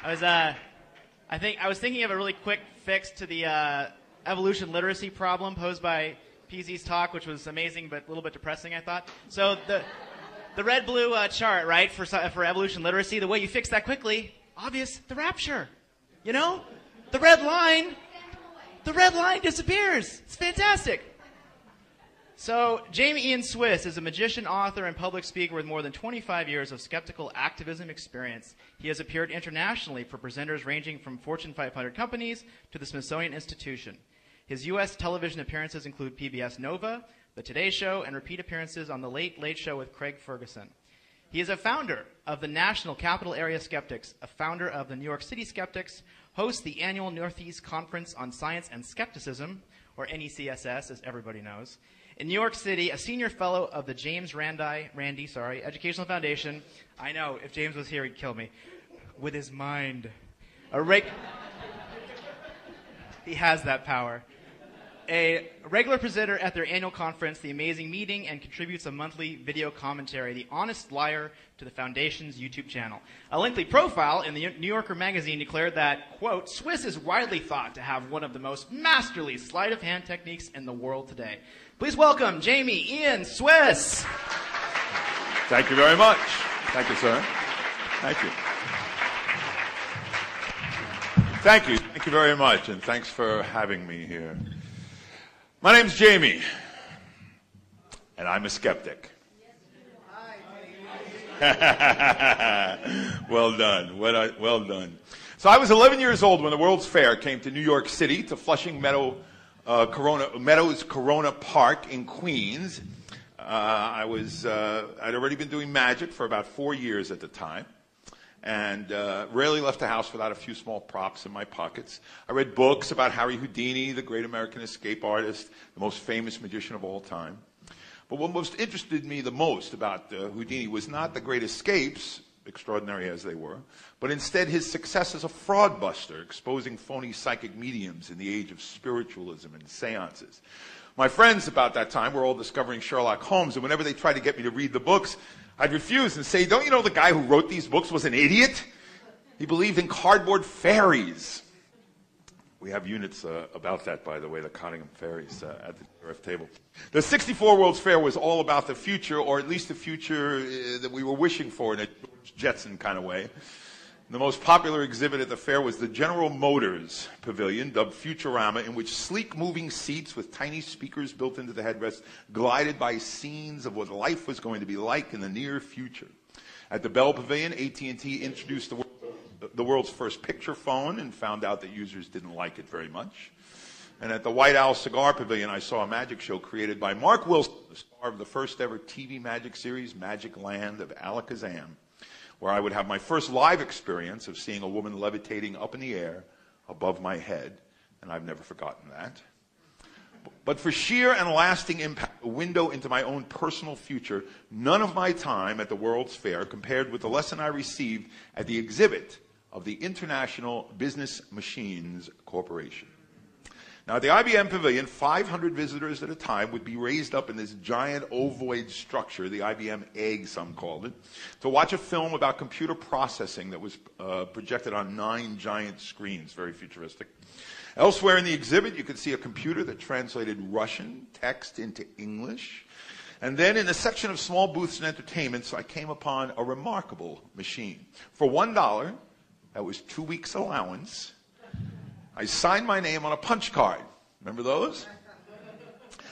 I was thinking of a really quick fix to the evolution literacy problem posed by PZ's talk, which was amazing but a little bit depressing, I thought. So the red-blue chart, right, for evolution literacy, the way you fix that quickly, obvious, the rapture. You know? The red line disappears. It's fantastic. So, Jamy Ian Swiss is a magician, author, and public speaker with more than 25 years of skeptical activism experience. He has appeared internationally for presenters ranging from Fortune 500 companies to the Smithsonian Institution. His U.S. television appearances include PBS Nova, The Today Show, and repeat appearances on The Late Late Show with Craig Ferguson. He is a founder of the National Capital Area Skeptics, a founder of the New York City Skeptics, hosts the annual Northeast Conference on Science and Skepticism, or NECSS, as everybody knows. In New York City, a senior fellow of the James Randi Educational Foundation. I know, if James was here, he'd kill me. With his mind. He has that power. A regular presenter at their annual conference, The Amazing Meeting, and contributes a monthly video commentary, The Honest Liar, to the Foundation's YouTube channel. A lengthy profile in the New Yorker magazine declared that, quote, Swiss is widely thought to have one of the most masterly sleight-of-hand techniques in the world today. Please welcome Jamy Ian Swiss. Thank you very much. Thank you, sir. Thank you. Thank you. Thank you very much, and thanks for having me here. My name's Jamy, and I'm a skeptic. Well done. Well done. So I was 11 years old when the World's Fair came to New York City, to Flushing Meadows Corona Park in Queens. I'd already been doing magic for about 4 years at the time, and rarely left the house without a few small props in my pockets. I read books about Harry Houdini, the great American escape artist, the most famous magician of all time. But what most interested me the most about Houdini was not the great escapes, extraordinary as they were, but instead his success as a fraud buster, exposing phony psychic mediums in the age of spiritualism and seances. My friends about that time were all discovering Sherlock Holmes, and whenever they tried to get me to read the books, I'd refuse and say, don't you know the guy who wrote these books was an idiot? He believed in cardboard fairies. We have units about that, by the way, the Cottingham fairies at the GRF table. The 64 World's Fair was all about the future, or at least the future that we were wishing for in a George Jetson kind of way. The most popular exhibit at the fair was the General Motors Pavilion, dubbed Futurama, in which sleek moving seats with tiny speakers built into the headrest glided by scenes of what life was going to be like in the near future. At the Bell Pavilion, AT&T introduced the world's first picture phone and found out that users didn't like it very much. And at the White Owl Cigar Pavilion, I saw a magic show created by Mark Wilson, the star of the first ever TV magic series, Magic Land of Alakazam, where I would have my first live experience of seeing a woman levitating up in the air above my head, and I've never forgotten that. But for sheer and lasting impact, a window into my own personal future, none of my time at the World's Fair compared with the lesson I received at the exhibit of the International Business Machines Corporation. Now, at the IBM Pavilion, 500 visitors at a time would be raised up in this giant ovoid structure, the IBM egg, some called it, to watch a film about computer processing that was projected on 9 giant screens, very futuristic. Elsewhere in the exhibit, you could see a computer that translated Russian text into English. And then in a section of small booths and entertainments, I came upon a remarkable machine. For $1, that was 2 weeks' allowance, I signed my name on a punch card. Remember those?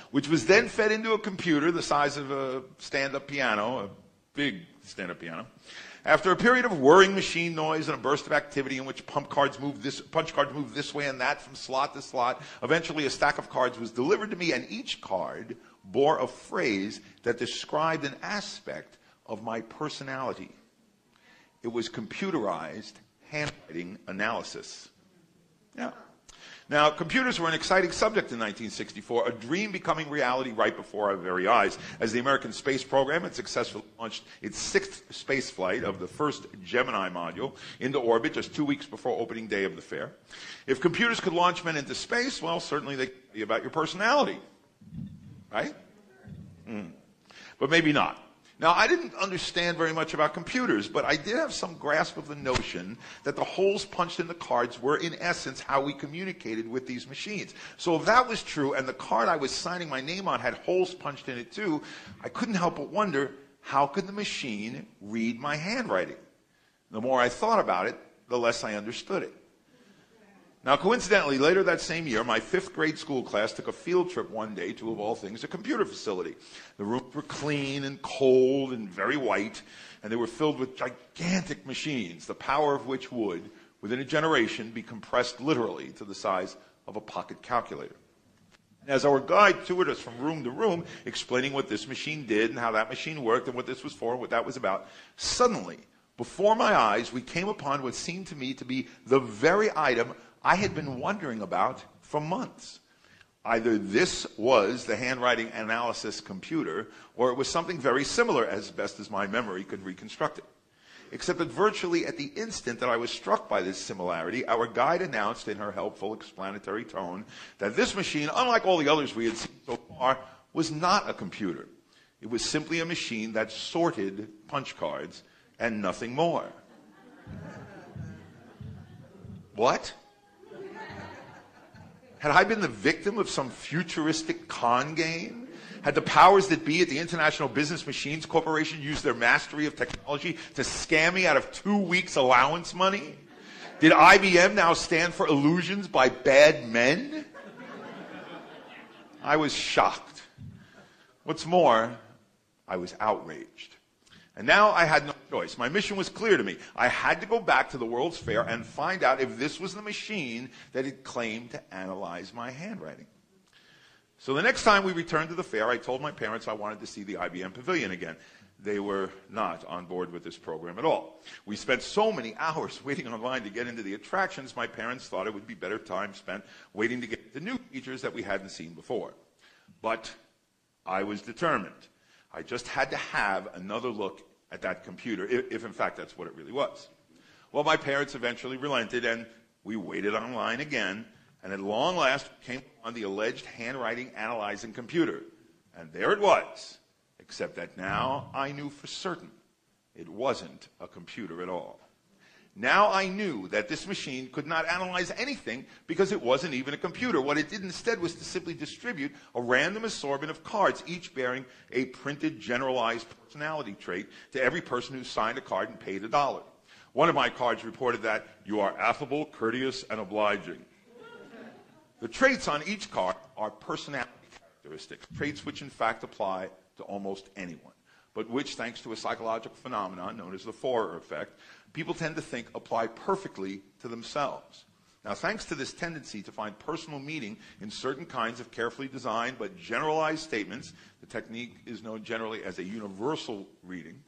Which was then fed into a computer the size of a stand-up piano, a big stand-up piano. After a period of whirring machine noise and a burst of activity in which punch cards moved this way and that from slot to slot, eventually a stack of cards was delivered to me, and each card bore a phrase that described an aspect of my personality. It was computerized handwriting analysis. Yeah. Now, computers were an exciting subject in 1964, a dream becoming reality right before our very eyes, as the American space program had successfully launched its 6th space flight of the first Gemini module into orbit just 2 weeks before opening day of the fair. If computers could launch men into space, well, certainly they could be about your personality, right? But maybe not. Now, I didn't understand very much about computers, but I did have some grasp of the notion that the holes punched in the cards were, in essence, how we communicated with these machines. So if that was true, and the card I was signing my name on had holes punched in it too, I couldn't help but wonder, how could the machine read my handwriting? The more I thought about it, the less I understood it. Now, coincidentally, later that same year, my 5th grade school class took a field trip one day to, of all things, a computer facility. The rooms were clean and cold and very white, and they were filled with gigantic machines, the power of which would, within a generation, be compressed literally to the size of a pocket calculator. As our guide toured us from room to room, explaining what this machine did and how that machine worked and what this was for and what that was about, suddenly, before my eyes, we came upon what seemed to me to be the very item I had been wondering about for months. Either this was the handwriting analysis computer, or it was something very similar, as best as my memory could reconstruct it. Except that virtually at the instant that I was struck by this similarity, our guide announced in her helpful explanatory tone that this machine, unlike all the others we had seen so far, was not a computer. It was simply a machine that sorted punch cards and nothing more. What? Had I been the victim of some futuristic con game? Had the powers that be at the International Business Machines Corporation used their mastery of technology to scam me out of 2 weeks' allowance money? Did IBM now stand for illusions by bad men? I was shocked. What's more, I was outraged. And now I had no choice. My mission was clear to me. I had to go back to the World's Fair and find out if this was the machine that had claimed to analyze my handwriting. So the next time we returned to the fair, I told my parents I wanted to see the IBM Pavilion again. They were not on board with this program at all. We spent so many hours waiting online to get into the attractions, my parents thought it would be better time spent waiting to get the new features that we hadn't seen before. But I was determined. I just had to have another look at that computer, if in fact that's what it really was. Well, my parents eventually relented, and we waited online again, and at long last came on the alleged handwriting analyzing computer. And there it was, except that now I knew for certain it wasn't a computer at all. Now I knew that this machine could not analyze anything because it wasn't even a computer. What it did instead was to simply distribute a random assortment of cards, each bearing a printed generalized personality trait to every person who signed a card and paid $1. One of my cards reported that you are affable, courteous, and obliging. The traits on each card are personality characteristics, traits which in fact apply to almost anyone, but which, thanks to a psychological phenomenon known as the Forer effect, people tend to think apply perfectly to themselves. Now, thanks to this tendency to find personal meaning in certain kinds of carefully designed but generalized statements, the technique is known generally as a universal reading,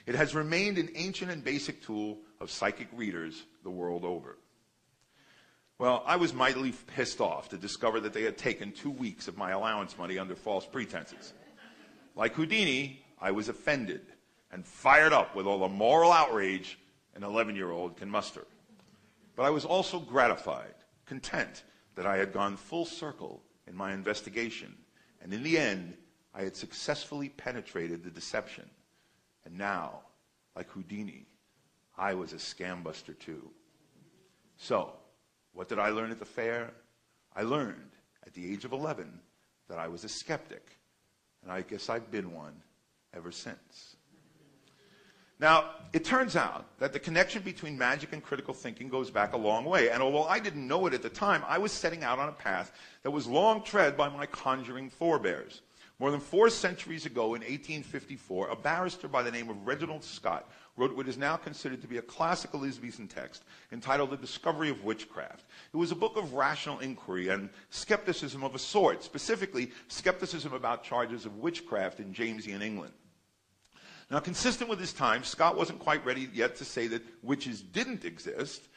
it has remained an ancient and basic tool of psychic readers the world over. Well, I was mightily pissed off to discover that they had taken 2 weeks of my allowance money under false pretenses. Like Houdini, I was offended and fired up with all the moral outrage an 11-year-old can muster. But I was also gratified, content that I had gone full circle in my investigation, and in the end, I had successfully penetrated the deception. And now, like Houdini, I was a scam buster too. So, what did I learn at the fair? I learned at the age of 11 that I was a skeptic, and I guess I've been one ever since. Now, it turns out that the connection between magic and critical thinking goes back a long way, and although I didn't know it at the time, I was setting out on a path that was long tread by my conjuring forebears. More than 4 centuries ago, in 1854, a barrister by the name of Reginald Scott wrote what is now considered to be a classic Elizabethan text entitled The Discovery of Witchcraft. It was a book of rational inquiry and skepticism of a sort, specifically skepticism about charges of witchcraft in Jamesian England. Now, consistent with his time, Scott wasn't quite ready yet to say that witches didn't exist,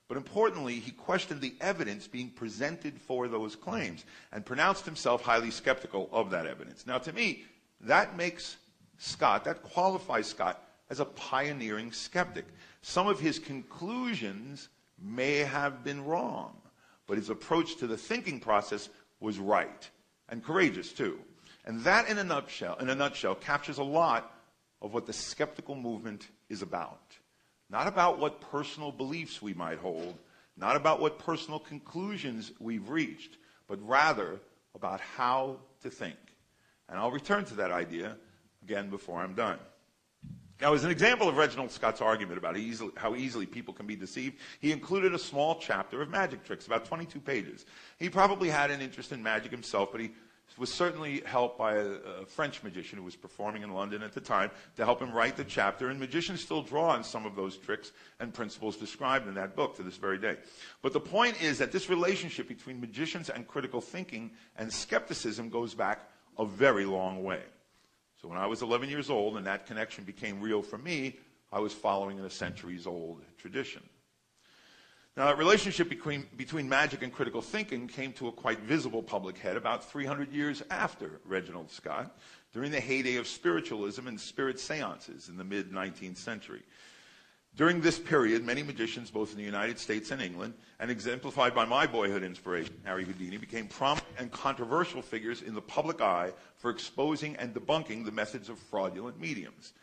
but importantly, he questioned the evidence being presented for those claims and pronounced himself highly skeptical of that evidence. Now, to me, that makes Scott, that qualifies Scott as a pioneering skeptic. Some of his conclusions may have been wrong, but his approach to the thinking process was right and courageous too. And that, in a nutshell, captures a lot of what the skeptical movement is about. Not about what personal beliefs we might hold, not about what personal conclusions we've reached, but rather about how to think. And I'll return to that idea again before I'm done. Now, as an example of Reginald Scott's argument about how easily people can be deceived, he included a small chapter of magic tricks, about 22 pages. He probably had an interest in magic himself, but he was certainly helped by a French magician who was performing in London at the time to help him write the chapter, and magicians still draw on some of those tricks and principles described in that book to this very day. But the point is that this relationship between magicians and critical thinking and skepticism goes back a very long way. So when I was 11 years old and that connection became real for me, I was following a centuries-old tradition. Now, that relationship between magic and critical thinking came to a quite visible public head about 300 years after Reginald Scott, during the heyday of spiritualism and spirit seances in the mid-19th century. During this period, many magicians, both in the United States and England, and exemplified by my boyhood inspiration, Harry Houdini, became prominent and controversial figures in the public eye for exposing and debunking the methods of fraudulent mediums.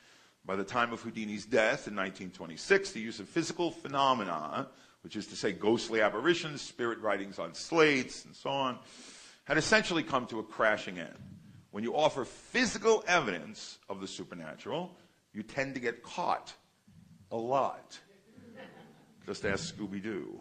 By the time of Houdini's death in 1926, the use of physical phenomena, which is to say ghostly apparitions, spirit writings on slates, and so on, had essentially come to a crashing end. When you offer physical evidence of the supernatural, you tend to get caught. A lot. Just ask Scooby-Doo.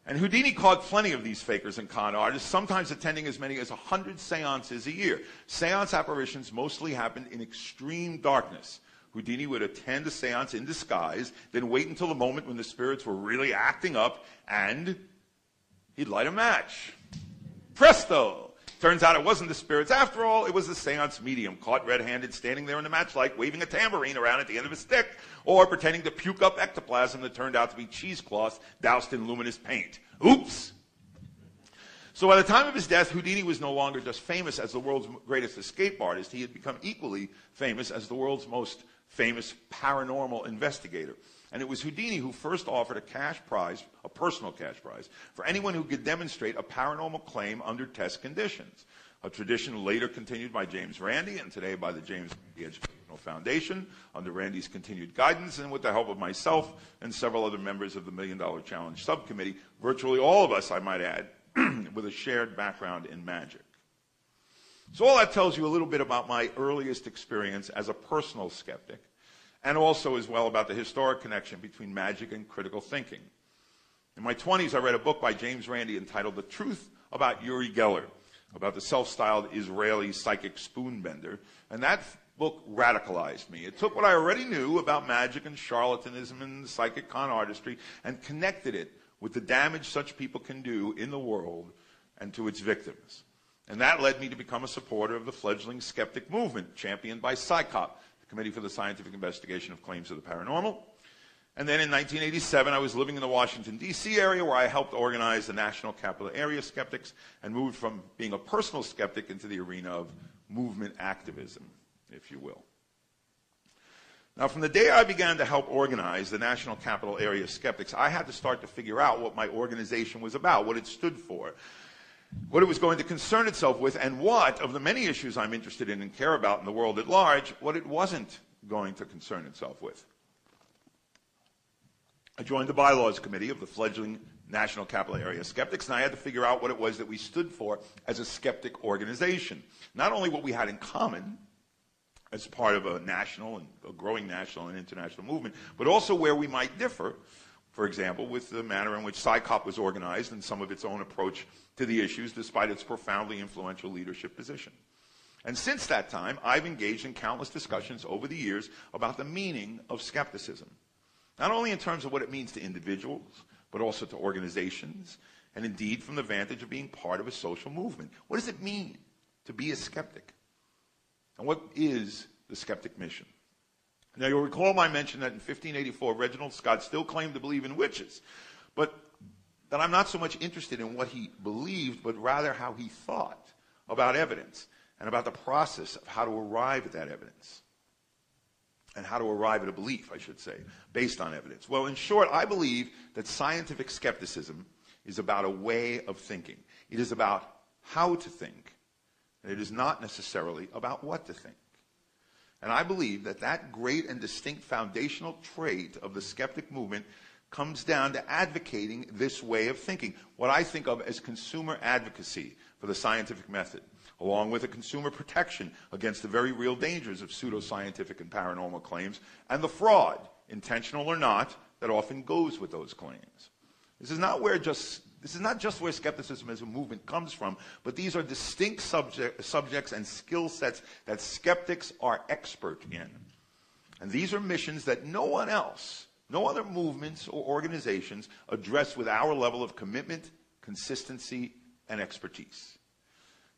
And Houdini caught plenty of these fakers and con artists, sometimes attending as many as 100 seances a year. Seance apparitions mostly happened in extreme darkness. Houdini would attend a seance in disguise, then wait until the moment when the spirits were really acting up, and he'd light a match. Presto! Turns out it wasn't the spirits after all, it was the seance medium, caught red-handed, standing there in the matchlight, waving a tambourine around at the end of a stick, or pretending to puke up ectoplasm that turned out to be cheesecloth doused in luminous paint. Oops! So by the time of his death, Houdini was no longer just famous as the world's greatest escape artist, he had become equally famous as the world's most famous paranormal investigator. And it was Houdini who first offered a cash prize, a personal cash prize, for anyone who could demonstrate a paranormal claim under test conditions. A tradition later continued by James Randi and today by the James Randi Educational Foundation under Randi's continued guidance and with the help of myself and several other members of the $1 Million Challenge subcommittee, virtually all of us, I might add, with a shared background in magic. So all that tells you a little bit about my earliest experience as a personal skeptic, and also as well about the historic connection between magic and critical thinking. In my 20s, I read a book by James Randi entitled The Truth About Uri Geller, about the self-styled Israeli psychic spoonbender, and that book radicalized me. It took what I already knew about magic and charlatanism and psychic con artistry and connected it with the damage such people can do in the world and to its victims. And that led me to become a supporter of the fledgling skeptic movement, championed by CSICOP, the Committee for the Scientific Investigation of Claims of the Paranormal. And then in 1987, I was living in the Washington, D.C. area where I helped organize the National Capital Area Skeptics and moved from being a personal skeptic into the arena of movement activism, if you will. Now, from the day I began to help organize the National Capital Area Skeptics, I had to start to figure out what my organization was about, what it stood for, what it was going to concern itself with, and what, of the many issues I'm interested in and care about in the world at large, what it wasn't going to concern itself with. I joined the bylaws committee of the fledgling National Capital Area Skeptics, and I had to figure out what it was that we stood for as a skeptic organization. Not only what we had in common as part of a national and a growing national and international movement, but also where we might differ, for example, with the manner in which CSICOP was organized and some of its own approach to the issues, despite its profoundly influential leadership position. And since that time, I've engaged in countless discussions over the years about the meaning of skepticism, not only in terms of what it means to individuals, but also to organizations, and indeed from the vantage of being part of a social movement. What does it mean to be a skeptic? And what is the skeptic mission? Now, you'll recall my mention that in 1584, Reginald Scott still claimed to believe in witches, but that I'm not so much interested in what he believed, but rather how he thought about evidence and about the process of how to arrive at that evidence. And how to arrive at a belief, I should say, based on evidence. Well, in short, I believe that scientific skepticism is about a way of thinking. It is about how to think, and it is not necessarily about what to think. And I believe that that great and distinct foundational trait of the skeptic movement comes down to advocating this way of thinking, what I think of as consumer advocacy for the scientific method, along with a consumer protection against the very real dangers of pseudoscientific and paranormal claims and the fraud, intentional or not, that often goes with those claims. This is not just where skepticism as a movement comes from, but these are distinct subjects and skill sets that skeptics are expert in. And these are missions that no one else, no other movements or organizations address with our level of commitment, consistency, and expertise.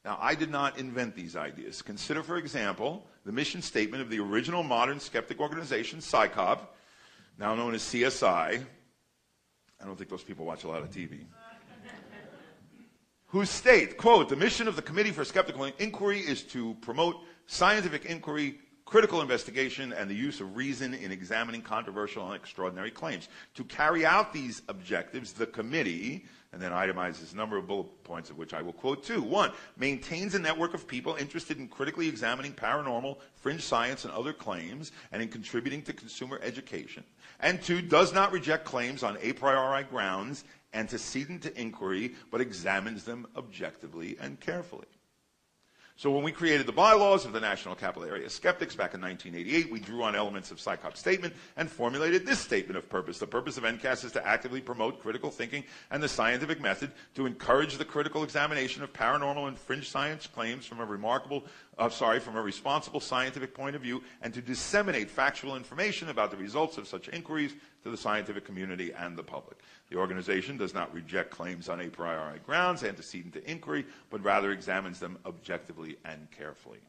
Now, I did not invent these ideas. Consider, for example, the mission statement of the original modern skeptic organization, PsyCob, now known as CSI. I don't think those people watch a lot of TV. Who state, quote, the mission of the Committee for Skeptical Inquiry is to promote scientific inquiry, critical investigation, and the use of reason in examining controversial and extraordinary claims. To carry out these objectives, the committee, and then itemizes a number of bullet points of which I will quote two. 1, maintains a network of people interested in critically examining paranormal, fringe science, and other claims, and in contributing to consumer education. And 2, does not reject claims on a priori grounds, antecedent to inquiry, but examines them objectively and carefully. So when we created the bylaws of the National Capital Area Skeptics back in 1988, we drew on elements of PsyCop's statement and formulated this statement of purpose. The purpose of NCAS is to actively promote critical thinking and the scientific method, to encourage the critical examination of paranormal and fringe science claims from a responsible scientific point of view, and to disseminate factual information about the results of such inquiries to the scientific community and the public. The organization does not reject claims on a priori grounds antecedent to inquiry, but rather examines them objectively and carefully.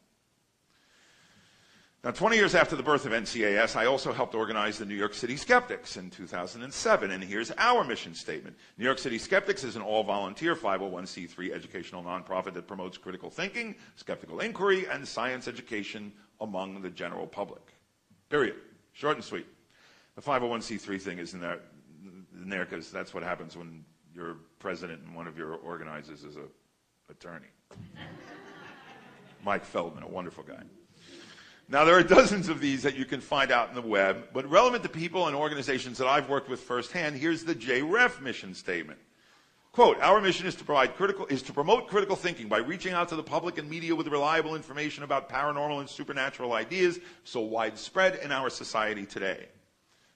Now, 20 years after the birth of NCAS, I also helped organize the New York City Skeptics in 2007, and here's our mission statement. New York City Skeptics is an all-volunteer 501c3 educational nonprofit that promotes critical thinking, skeptical inquiry, and science education among the general public. Period. Short and sweet. The 501c3 thing is in there because that's what happens when you're president and one of your organizers is an attorney. Mike Feldman, a wonderful guy. Now, there are dozens of these that you can find out on the web, but relevant to people and organizations that I've worked with firsthand, here's the JREF mission statement. Quote, our mission is to promote critical thinking by reaching out to the public and media with reliable information about paranormal and supernatural ideas so widespread in our society today.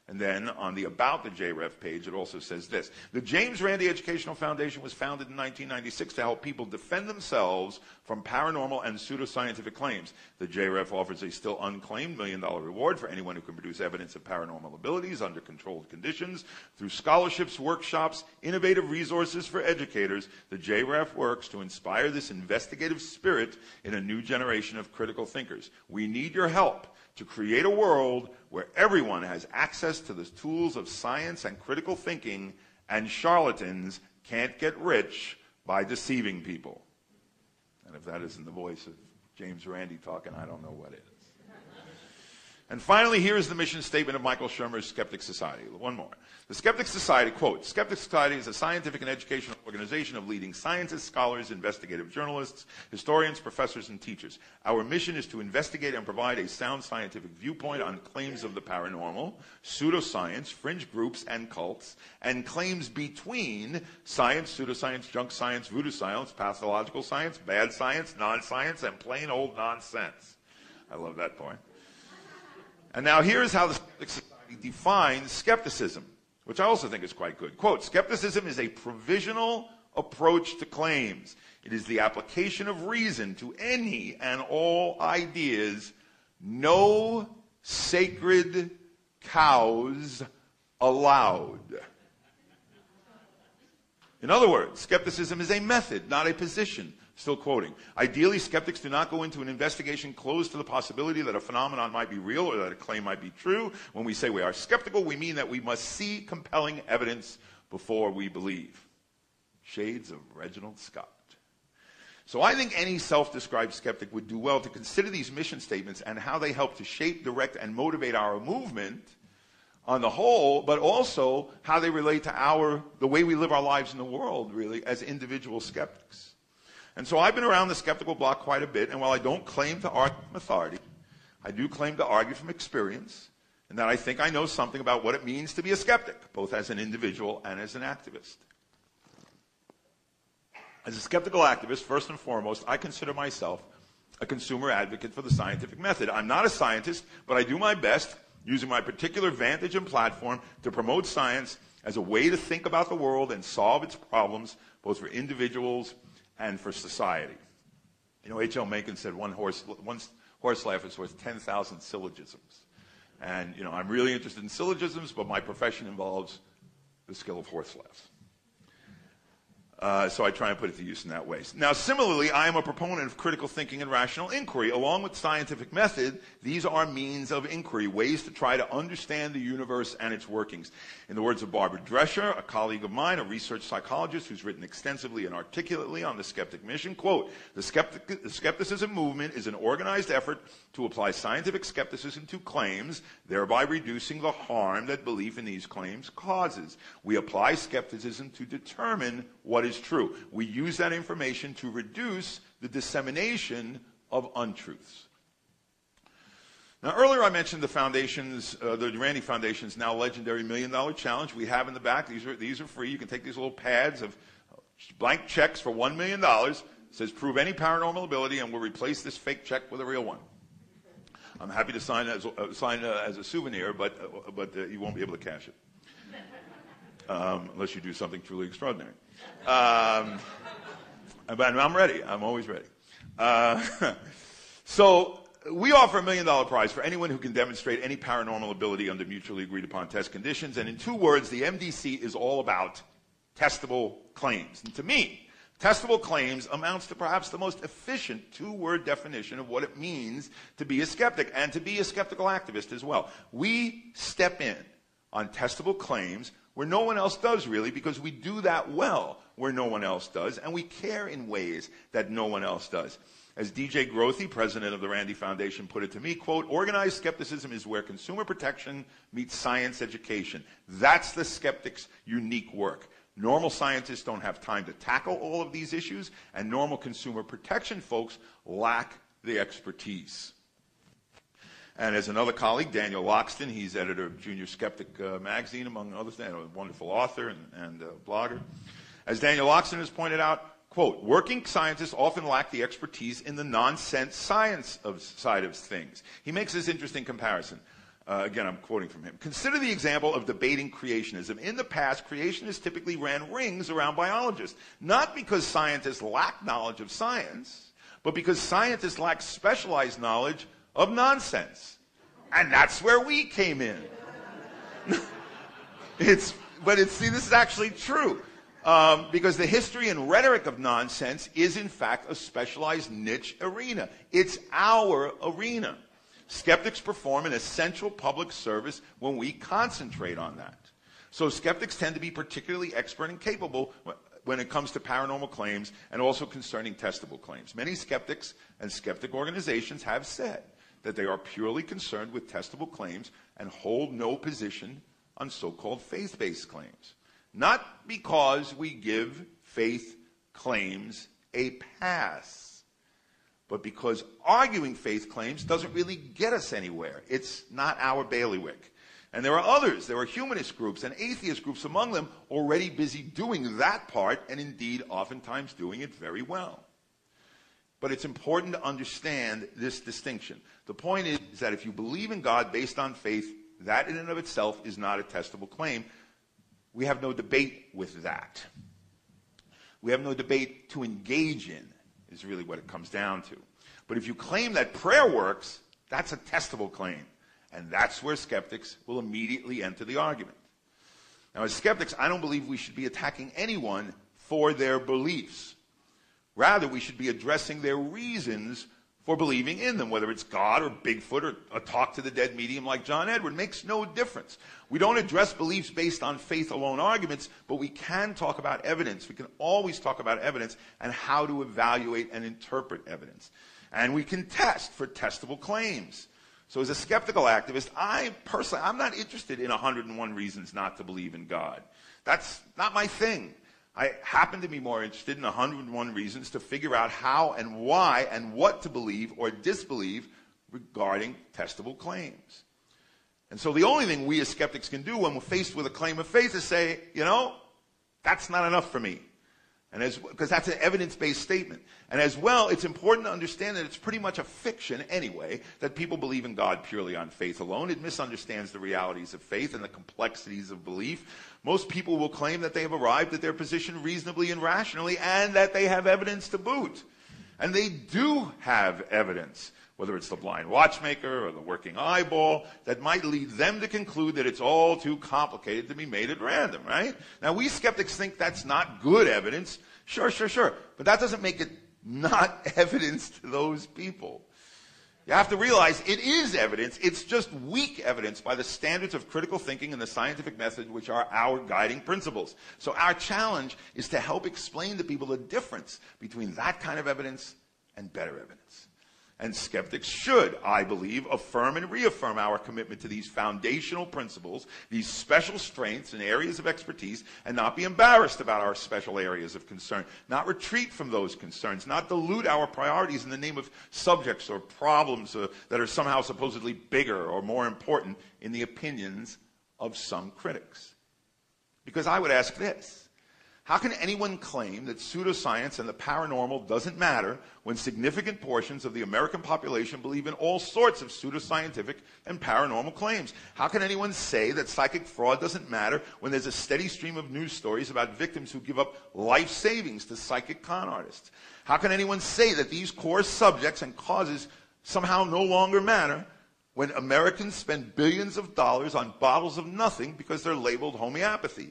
And then on the About the JREF page, it also says this. The James Randi Educational Foundation was founded in 1996 to help people defend themselves from paranormal and pseudoscientific claims. The JREF offers a still unclaimed $1 million reward for anyone who can produce evidence of paranormal abilities under controlled conditions. Through scholarships, workshops, innovative resources for educators, the JREF works to inspire this investigative spirit in a new generation of critical thinkers. We need your help to create a world where everyone has access to the tools of science and critical thinking, and charlatans can't get rich by deceiving people. And if that isn't the voice of James Randi talking, I don't know what is. And finally, here is the mission statement of Michael Shermer's Skeptic Society. One more. The Skeptic Society, quote, Skeptic Society is a scientific and educational organization of leading scientists, scholars, investigative journalists, historians, professors, and teachers. Our mission is to investigate and provide a sound scientific viewpoint on claims of the paranormal, pseudoscience, fringe groups, and cults, and claims between science, pseudoscience, junk science, voodoo science, pathological science, bad science, non-science, and plain old nonsense. I love that point. And now here's how the Skeptic Society defines skepticism, which I also think is quite good. Quote, skepticism is a provisional approach to claims. It is the application of reason to any and all ideas. No sacred cows allowed. In other words, skepticism is a method, not a position. Still quoting. Ideally, skeptics do not go into an investigation closed to the possibility that a phenomenon might be real or that a claim might be true. When we say we are skeptical, we mean that we must see compelling evidence before we believe. Shades of Reginald Scott. So I think any self-described skeptic would do well to consider these mission statements and how they help to shape, direct, and motivate our movement on the whole, but also how they relate to the way we live our lives in the world, really, as individual skeptics. And so I've been around the skeptical block quite a bit, and while I don't claim to argue with authority, I do claim to argue from experience, and that I think I know something about what it means to be a skeptic, both as an individual and as an activist. As a skeptical activist, first and foremost, I consider myself a consumer advocate for the scientific method. I'm not a scientist, but I do my best, using my particular vantage and platform, to promote science as a way to think about the world and solve its problems, both for individuals and for society. You know, H.L. Mencken said one horse laugh is worth 10,000 syllogisms. And, you know, I'm really interested in syllogisms, but my profession involves the skill of horse laughs. So I try and put it to use in that way. Now, similarly, I am a proponent of critical thinking and rational inquiry. Along with scientific method, these are means of inquiry, ways to try to understand the universe and its workings. In the words of Barbara Drescher, a colleague of mine, a research psychologist who's written extensively and articulately on the skeptic mission, quote, the skepticism movement is an organized effort to apply scientific skepticism to claims, thereby reducing the harm that belief in these claims causes. We apply skepticism to determine what is true. We use that information to reduce the dissemination of untruths. Now, earlier I mentioned the foundation's, the Randi Foundation's now legendary $1 Million Challenge. We have in the back, these are free. You can take these little pads of blank checks for $1 million. It says, prove any paranormal ability, and we'll replace this fake check with a real one. I'm happy to sign as a souvenir, but you won't be able to cash it. Unless you do something truly extraordinary. But I'm ready. I'm always ready. So we offer a $1 million prize for anyone who can demonstrate any paranormal ability under mutually agreed upon test conditions. And in 2 words, the MDC is all about testable claims. And to me, testable claims amounts to perhaps the most efficient 2-word definition of what it means to be a skeptic and to be a skeptical activist as well. We step in on testable claims where no one else does, really, because we do that well where no one else does, and we care in ways that no one else does. As DJ Grothe, president of the Randi Foundation, put it to me, quote, organized skepticism is where consumer protection meets science education. That's the skeptic's unique work. Normal scientists don't have time to tackle all of these issues, and normal consumer protection folks lack the expertise. And as another colleague, Daniel Loxton, he's editor of Junior Skeptic magazine, among other things, a wonderful author and blogger. As Daniel Loxton has pointed out, quote, working scientists often lack the expertise in the nonsense science side of things. He makes this interesting comparison. Again, I'm quoting from him. Consider the example of debating creationism. In the past, creationists typically ran rings around biologists, not because scientists lack knowledge of science, but because scientists lack specialized knowledge of nonsense. And that's where we came in. See, this is actually true. Because the history and rhetoric of nonsense is, in fact, a specialized niche arena. It's our arena. Skeptics perform an essential public service when we concentrate on that. So skeptics tend to be particularly expert and capable when it comes to paranormal claims and also concerning testable claims. Many skeptics and skeptic organizations have said that they are purely concerned with testable claims and hold no position on so-called faith-based claims. Not because we give faith claims a pass, but because arguing faith claims doesn't really get us anywhere. It's not our bailiwick. And there are others. There are humanist groups and atheist groups among them already busy doing that part, and indeed oftentimes doing it very well. But it's important to understand this distinction. The point is that if you believe in God based on faith, that in and of itself is not a testable claim. We have no debate with that. We have no debate to engage in, is really what it comes down to. But if you claim that prayer works, that's a testable claim. And that's where skeptics will immediately enter the argument. Now, as skeptics, I don't believe we should be attacking anyone for their beliefs. Rather, we should be addressing their reasons for believing in them, whether it's God or Bigfoot or a talk to the dead medium like John Edward. Makes no difference. We don't address beliefs based on faith alone arguments, but we can talk about evidence. We can always talk about evidence and how to evaluate and interpret evidence. And we can test for testable claims. So as a skeptical activist, I'm not interested in 101 reasons not to believe in God. That's not my thing. I happen to be more interested in 101 reasons to figure out how and why and what to believe or disbelieve regarding testable claims. And so the only thing we as skeptics can do when we're faced with a claim of faith is say, that's not enough for me. Because that's an evidence-based statement. And as well, it's important to understand that it's pretty much a fiction anyway, that people believe in God purely on faith alone. It misunderstands the realities of faith and the complexities of belief. Most people will claim that they have arrived at their position reasonably and rationally, and that they have evidence to boot. And they do have evidence, whether it's the blind watchmaker or the working eyeball, that might lead them to conclude that it's all too complicated to be made at random, right? Now, we skeptics think that's not good evidence. Sure. But that doesn't make it not evidence to those people. You have to realize it is evidence. It's just weak evidence by the standards of critical thinking and the scientific method, which are our guiding principles. So our challenge is to help explain to people the difference between that kind of evidence and better evidence. And skeptics should, I believe, affirm and reaffirm our commitment to these foundational principles, these special strengths and areas of expertise, and not be embarrassed about our special areas of concern, not retreat from those concerns, not dilute our priorities in the name of subjects or problems that are somehow supposedly bigger or more important in the opinions of some critics. Because I would ask this. How can anyone claim that pseudoscience and the paranormal doesn't matter when significant portions of the American population believe in all sorts of pseudoscientific and paranormal claims? How can anyone say that psychic fraud doesn't matter when there's a steady stream of news stories about victims who give up life savings to psychic con artists? How can anyone say that these core subjects and causes somehow no longer matter when Americans spend billions of dollars on bottles of nothing because they're labeled homeopathy?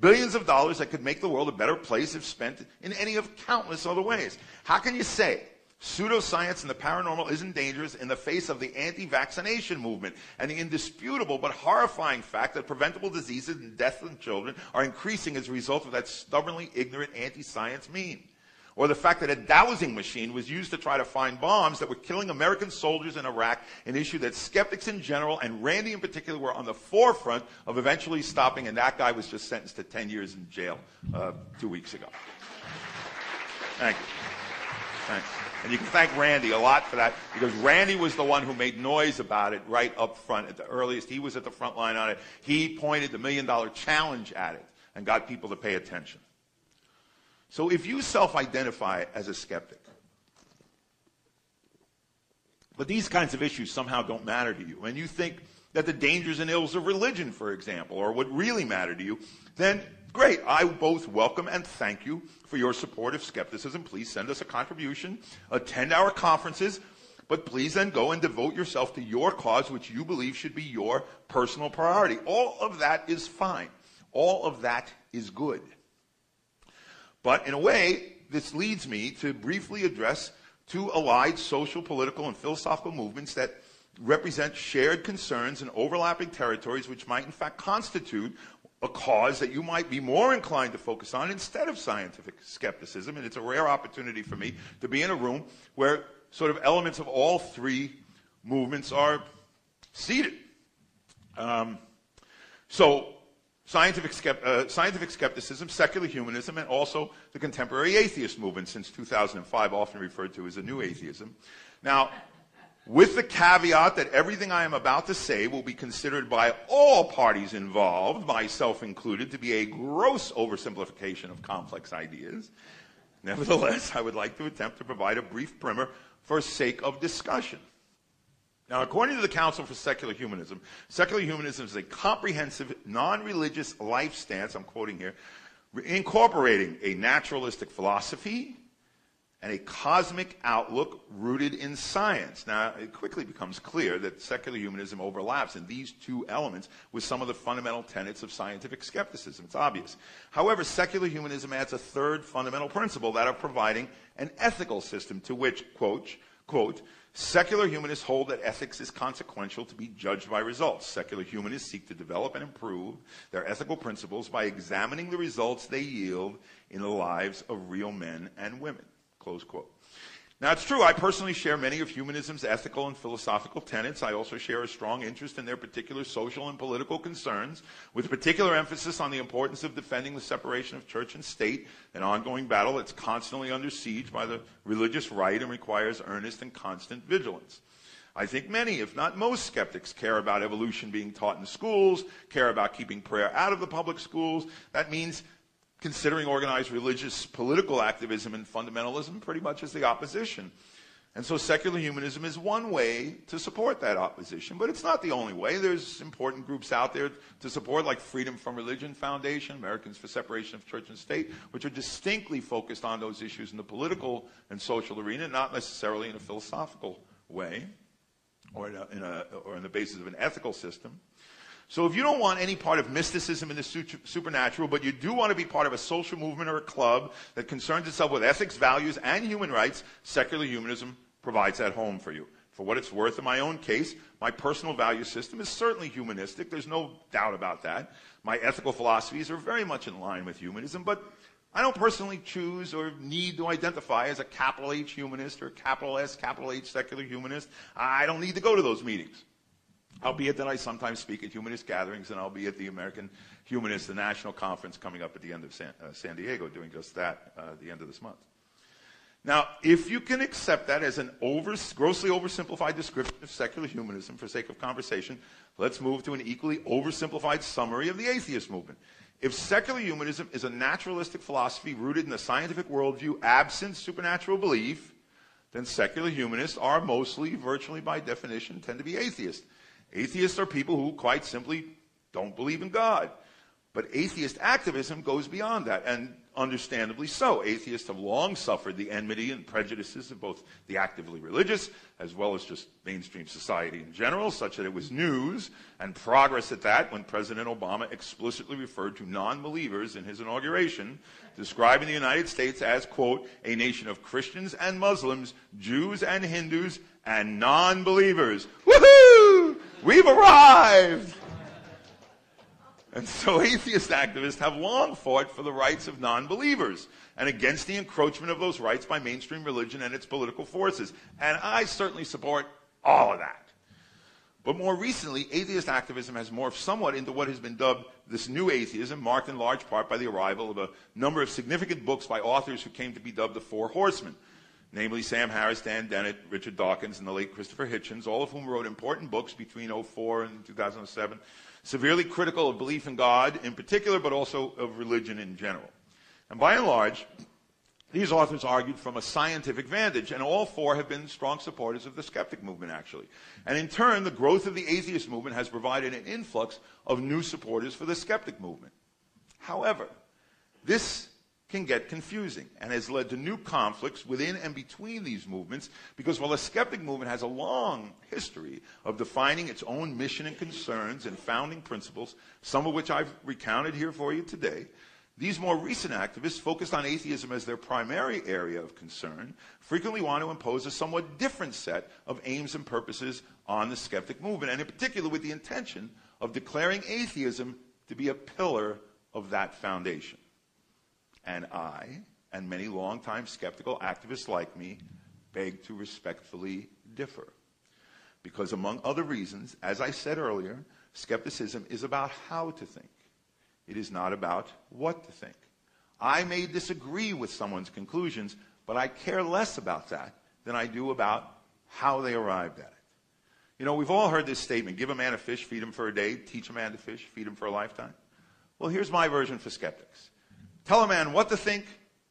Billions of dollars that could make the world a better place if spent in any of countless other ways. How can you say pseudoscience and the paranormal isn't dangerous in the face of the anti-vaccination movement and the indisputable but horrifying fact that preventable diseases and death in children are increasing as a result of that stubbornly ignorant anti-science meme? Or the fact that a dowsing machine was used to try to find bombs that were killing American soldiers in Iraq, an issue that skeptics in general and Randy in particular were on the forefront of eventually stopping, and that guy was just sentenced to 10 years in jail 2 weeks ago. Thank you. Thanks. And you can thank Randy a lot for that, because Randy was the one who made noise about it right up front at the earliest. He was at the front line on it. He pointed the $1 Million Challenge at it and got people to pay attention. So if you self-identify as a skeptic, but these kinds of issues somehow don't matter to you, and you think that the dangers and ills of religion, for example, are what really matter to you, then great. I both welcome and thank you for your support of skepticism. Please send us a contribution, attend our conferences, but please then go and devote yourself to your cause, which you believe should be your personal priority. All of that is fine. All of that is good. But in a way, this leads me to briefly address two allied social, political, and philosophical movements that represent shared concerns and overlapping territories which might in fact constitute a cause that you might be more inclined to focus on instead of scientific skepticism. And it's a rare opportunity for me to be in a room where sort of elements of all three movements are seated. Scientific skepticism, secular humanism, and also the contemporary atheist movement since 2005, often referred to as a new atheism. Now, with the caveat that everything I am about to say will be considered by all parties involved, myself included, to be a gross oversimplification of complex ideas, nevertheless, I would like to attempt to provide a brief primer for sake of discussion. Now, according to the Council for Secular Humanism is a comprehensive, non-religious life stance, I'm quoting here, incorporating a naturalistic philosophy and a cosmic outlook rooted in science. Now, it quickly becomes clear that secular humanism overlaps in these two elements with some of the fundamental tenets of scientific skepticism. It's obvious. However, secular humanism adds a third fundamental principle, that of providing an ethical system to which, quote, secular humanists hold that ethics is consequential to be judged by results. Secular humanists seek to develop and improve their ethical principles by examining the results they yield in the lives of real men and women. Close quote. Now, it's true, I personally share many of humanism's ethical and philosophical tenets. I also share a strong interest in their particular social and political concerns, with particular emphasis on the importance of defending the separation of church and state, an ongoing battle that's constantly under siege by the religious right and requires earnest and constant vigilance. I think many, if not most, skeptics care about evolution being taught in schools, care about keeping prayer out of the public schools. That means considering organized religious political activism and fundamentalism pretty much as the opposition. And so secular humanism is one way to support that opposition, but it's not the only way. There's important groups out there to support, like Freedom from Religion Foundation, Americans for Separation of Church and State, which are distinctly focused on those issues in the political and social arena, not necessarily in a philosophical way or in the basis of an ethical system. So if you don't want any part of mysticism and the supernatural, but you do want to be part of a social movement or a club that concerns itself with ethics, values, and human rights, secular humanism provides that home for you. For what it's worth, in my own case, my personal value system is certainly humanistic. There's no doubt about that. My ethical philosophies are very much in line with humanism, but I don't personally choose or need to identify as a capital H humanist or capital S, capital H secular humanist. I don't need to go to those meetings. Albeit that I sometimes speak at humanist gatherings, and I'll be at the American Humanist, the national conference coming up at the end of San Diego, doing just that at the end of this month. Now, if you can accept that as an grossly oversimplified description of secular humanism for sake of conversation, let's move to an equally oversimplified summary of the atheist movement. If secular humanism is a naturalistic philosophy rooted in the scientific worldview absent supernatural belief, then secular humanists are mostly, virtually by definition, tend to be atheists. Atheists are people who quite simply don't believe in God. But atheist activism goes beyond that, and understandably so. Atheists have long suffered the enmity and prejudices of both the actively religious as well as just mainstream society in general, such that it was news and progress at that when President Obama explicitly referred to non-believers in his inauguration, describing the United States as, quote, a nation of Christians and Muslims, Jews and Hindus, and non-believers. Woohoo! We've arrived! And so atheist activists have long fought for the rights of non-believers and against the encroachment of those rights by mainstream religion and its political forces. And I certainly support all of that. But more recently, atheist activism has morphed somewhat into what has been dubbed this new atheism, marked in large part by the arrival of a number of significant books by authors who came to be dubbed the Four Horsemen, namely Sam Harris, Dan Dennett, Richard Dawkins, and the late Christopher Hitchens, all of whom wrote important books between 2004 and 2007, severely critical of belief in God in particular, but also of religion in general. And by and large, these authors argued from a scientific vantage, and all four have been strong supporters of the skeptic movement, actually. And in turn, the growth of the atheist movement has provided an influx of new supporters for the skeptic movement. However, this can get confusing and has led to new conflicts within and between these movements, because while the skeptic movement has a long history of defining its own mission and concerns and founding principles, some of which I've recounted here for you today, these more recent activists, focused on atheism as their primary area of concern, frequently want to impose a somewhat different set of aims and purposes on the skeptic movement, and in particular with the intention of declaring atheism to be a pillar of that foundation. And I, and many longtime skeptical activists like me, beg to respectfully differ. Because among other reasons, as I said earlier, skepticism is about how to think. It is not about what to think. I may disagree with someone's conclusions, but I care less about that than I do about how they arrived at it. You know, we've all heard this statement, give a man a fish, feed him for a day, teach a man to fish, feed him for a lifetime. Well, here's my version for skeptics. Tell a man what to think,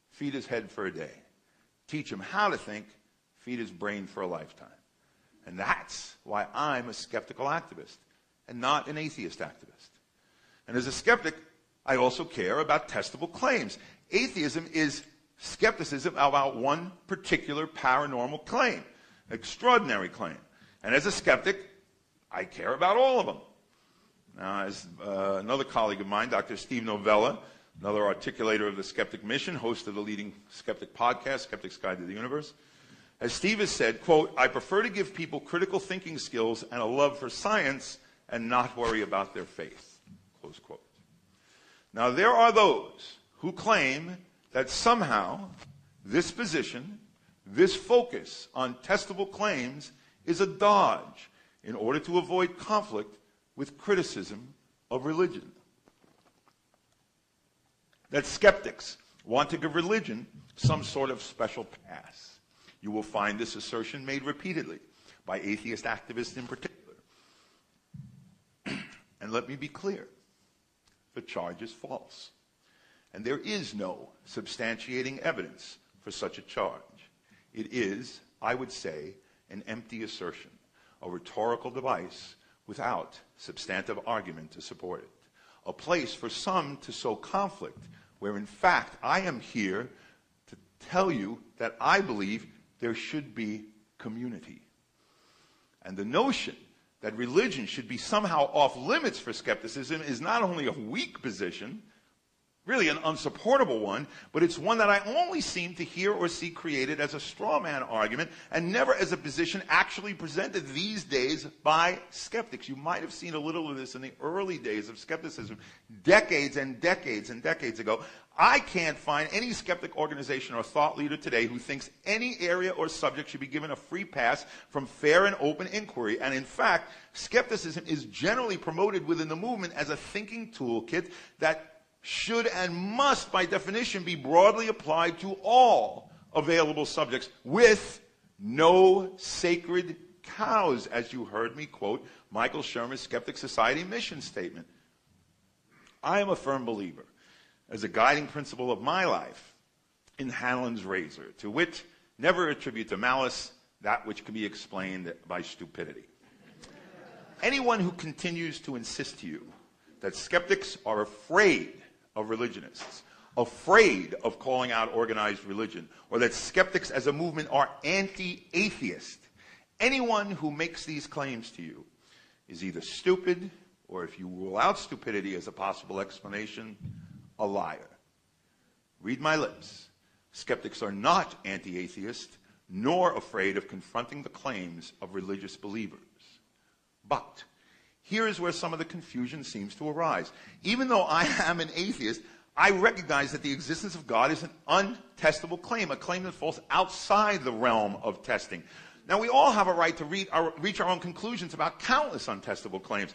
feed his head for a day. Teach him how to think, feed his brain for a lifetime. And that's why I'm a skeptical activist and not an atheist activist. And as a skeptic, I also care about testable claims. Atheism is skepticism about one particular paranormal claim, extraordinary claim. And as a skeptic, I care about all of them. Now, as another colleague of mine, Dr. Steve Novella, another articulator of the skeptic mission, host of the leading skeptic podcast, Skeptic's Guide to the Universe, as Steve has said, quote, I prefer to give people critical thinking skills and a love for science and not worry about their faith, close quote. Now, there are those who claim that somehow this position, this focus on testable claims is a dodge in order to avoid conflict with criticism of religion. That skeptics want to give religion some sort of special pass. You will find this assertion made repeatedly by atheist activists in particular. And let me be clear, the charge is false. And there is no substantiating evidence for such a charge. It is, I would say, an empty assertion, a rhetorical device without substantive argument to support it. A place for some to sow conflict, where in fact I am here to tell you that I believe there should be community. And the notion that religion should be somehow off limits for skepticism is not only a weak position, really an unsupportable one, but it's one that I only seem to hear or see created as a straw man argument and never as a position actually presented these days by skeptics. You might have seen a little of this in the early days of skepticism, decades and decades and decades ago. I can't find any skeptic organization or thought leader today who thinks any area or subject should be given a free pass from fair and open inquiry. And in fact, skepticism is generally promoted within the movement as a thinking toolkit that should and must, by definition, be broadly applied to all available subjects with no sacred cows, as you heard me quote Michael Shermer's Skeptic Society mission statement. I am a firm believer, as a guiding principle of my life, in Hanlon's razor, to wit, never attribute to malice that which can be explained by stupidity. Anyone who continues to insist to you that skeptics are afraid of religionists, afraid of calling out organized religion, or that skeptics as a movement are anti-atheist, anyone who makes these claims to you is either stupid, or if you rule out stupidity as a possible explanation, a liar. Read my lips. Skeptics are not anti-atheist, nor afraid of confronting the claims of religious believers. But here is where some of the confusion seems to arise. Even though I am an atheist, I recognize that the existence of God is an untestable claim, a claim that falls outside the realm of testing. Now, we all have a right to reach our own conclusions about countless untestable claims.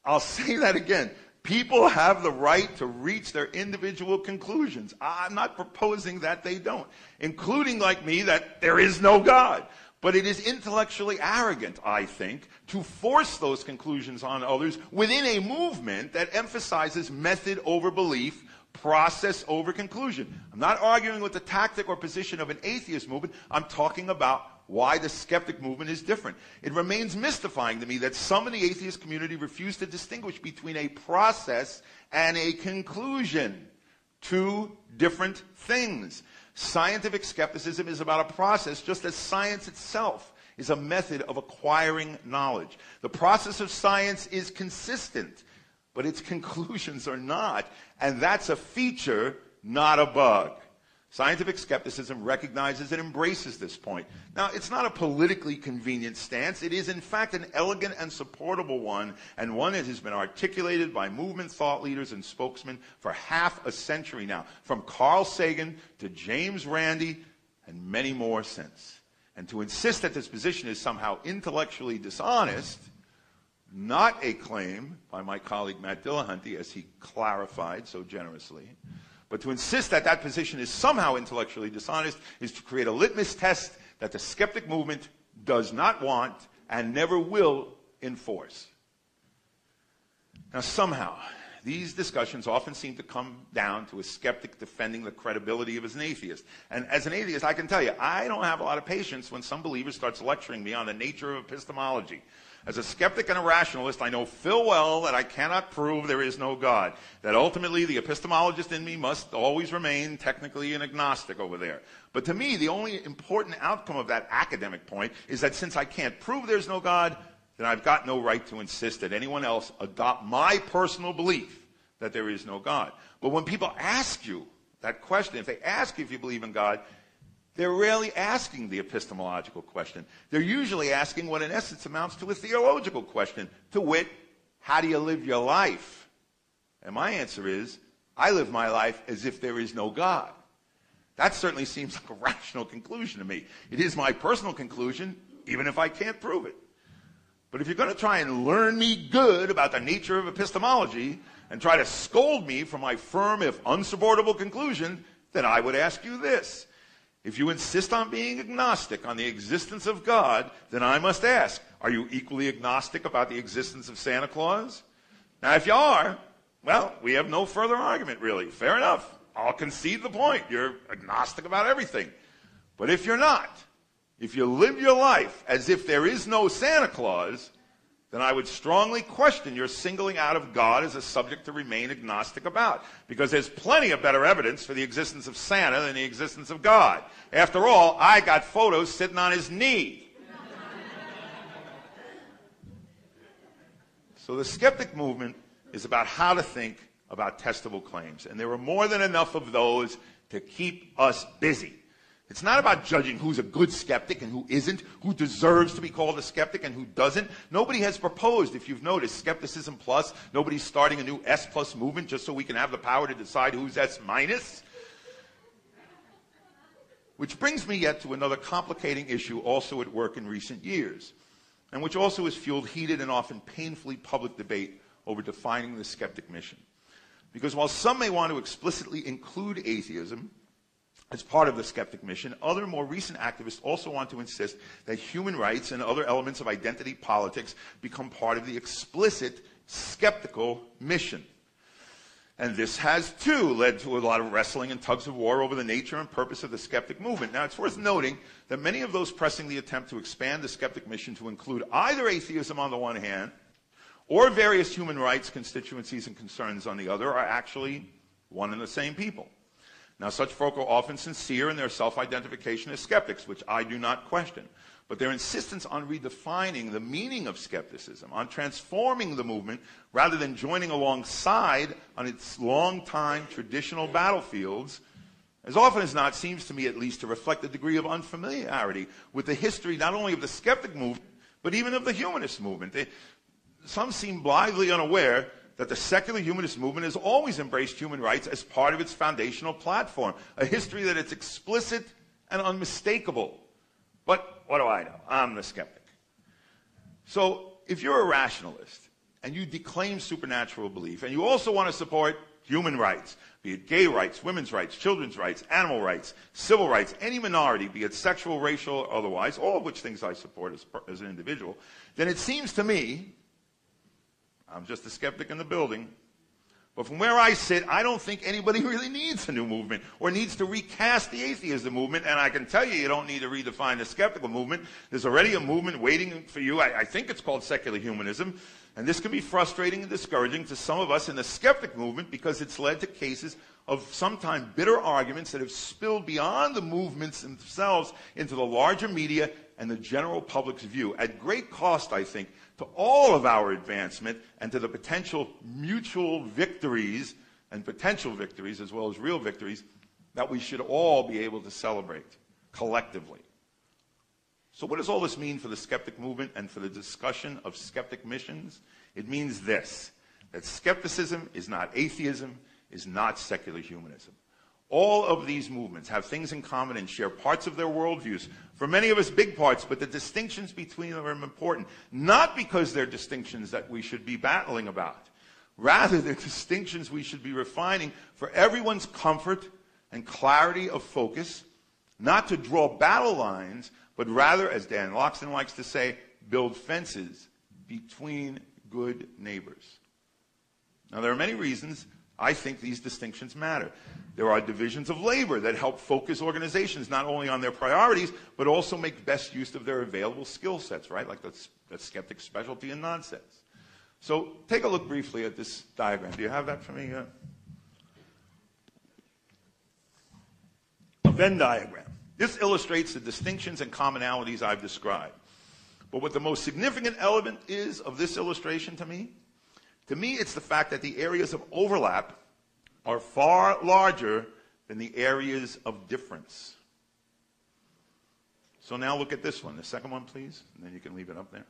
I'll say that again. People have the right to reach their individual conclusions. I'm not proposing that they don't, including, like me, that there is no God. But it is intellectually arrogant, I think, to force those conclusions on others within a movement that emphasizes method over belief, process over conclusion. I'm not arguing with the tactic or position of an atheist movement. I'm talking about why the skeptic movement is different. It remains mystifying to me that some in the atheist community refuse to distinguish between a process and a conclusion. Two different things. Scientific skepticism is about a process, just as science itself is a method of acquiring knowledge. The process of science is consistent, but its conclusions are not, and that's a feature, not a bug. Scientific skepticism recognizes and embraces this point. Now, it's not a politically convenient stance. It is, in fact, an elegant and supportable one, and one that has been articulated by movement thought leaders and spokesmen for half a century now, from Carl Sagan to James Randi and many more since. And to insist that this position is somehow intellectually dishonest, not a claim by my colleague Matt Dillahunty, as he clarified so generously, but to insist that that position is somehow intellectually dishonest is to create a litmus test that the skeptic movement does not want and never will enforce. Now, somehow, these discussions often seem to come down to a skeptic defending the credibility of as an atheist. And as an atheist, I can tell you, I don't have a lot of patience when some believer starts lecturing me on the nature of epistemology. As a skeptic and a rationalist, I know full well that I cannot prove there is no God, that ultimately the epistemologist in me must always remain technically an agnostic over there. But to me, the only important outcome of that academic point is that since I can't prove there's no God, then I've got no right to insist that anyone else adopt my personal belief that there is no God. But when people ask you that question, if they ask you if you believe in God, they're rarely asking the epistemological question. They're usually asking what in essence amounts to a theological question, to wit, how do you live your life? And my answer is, I live my life as if there is no God. That certainly seems like a rational conclusion to me. It is my personal conclusion, even if I can't prove it. But if you're going to try and learn me good about the nature of epistemology and try to scold me for my firm, if unsupportable conclusion, then I would ask you this. If you insist on being agnostic on the existence of God, then I must ask, are you equally agnostic about the existence of Santa Claus? Now, if you are, well, we have no further argument, really. Fair enough. I'll concede the point. You're agnostic about everything. But if you're not, if you live your life as if there is no Santa Claus, then I would strongly question your singling out of God as a subject to remain agnostic about. Because there's plenty of better evidence for the existence of Santa than the existence of God. After all, I got photos sitting on his knee. So the skeptic movement is about how to think about testable claims. And there are more than enough of those to keep us busy. It's not about judging who's a good skeptic and who isn't, who deserves to be called a skeptic and who doesn't. Nobody has proposed, if you've noticed, Skepticism Plus. Nobody's starting a new S Plus movement just so we can have the power to decide who's S minus. Which brings me yet to another complicating issue also at work in recent years, and which also has fueled heated and often painfully public debate over defining the skeptic mission. Because while some may want to explicitly include atheism as part of the skeptic mission, other more recent activists also want to insist that human rights and other elements of identity politics become part of the explicit skeptical mission. And this has, too, led to a lot of wrestling and tugs of war over the nature and purpose of the skeptic movement. Now, it's worth noting that many of those pressing the attempt to expand the skeptic mission to include either atheism on the one hand or various human rights constituencies and concerns on the other are actually one and the same people. Now, such folk are often sincere in their self-identification as skeptics, which I do not question. But their insistence on redefining the meaning of skepticism, on transforming the movement, rather than joining alongside on its long-time traditional battlefields, as often as not, seems to me at least to reflect a degree of unfamiliarity with the history not only of the skeptic movement, but even of the humanist movement. Some seem blithely unaware that the secular humanist movement has always embraced human rights as part of its foundational platform, a history that is explicit and unmistakable. But what do I know? I'm the skeptic. So if you're a rationalist and you declaim supernatural belief and you also want to support human rights, be it gay rights, women's rights, children's rights, animal rights, civil rights, any minority, be it sexual, racial, or otherwise, all of which things I support as an individual, then it seems to me, I'm just a skeptic in the building, but from where I sit, I don't think anybody really needs a new movement or needs to recast the atheism movement. And I can tell you, you don't need to redefine the skeptical movement. There's already a movement waiting for you. I think it's called secular humanism. And this can be frustrating and discouraging to some of us in the skeptic movement because it's led to cases of sometimes bitter arguments that have spilled beyond the movements themselves into the larger media and the general public's view, at great cost, I think, to all of our advancement and to the potential mutual victories and potential victories as well as real victories that we should all be able to celebrate collectively. So what does all this mean for the skeptic movement and for the discussion of skeptic missions? It means this, that skepticism is not atheism, is not secular humanism. All of these movements have things in common and share parts of their worldviews. For many of us, big parts, but the distinctions between them are important. Not because they're distinctions that we should be battling about. Rather, they're distinctions we should be refining for everyone's comfort and clarity of focus, not to draw battle lines, but rather, as Dan Loxton likes to say, build fences between good neighbors. Now, there are many reasons I think these distinctions matter. There are divisions of labor that help focus organizations not only on their priorities, but also make best use of their available skill sets, right? Like that skeptic specialty in nonsense. So take a look briefly at this diagram. Do you have that for me? A Venn diagram. This illustrates the distinctions and commonalities I've described. But what the most significant element is of this illustration to me it's the fact that the areas of overlap are far larger than the areas of difference. So now look at this one. The second one, please, and then you can leave it up there.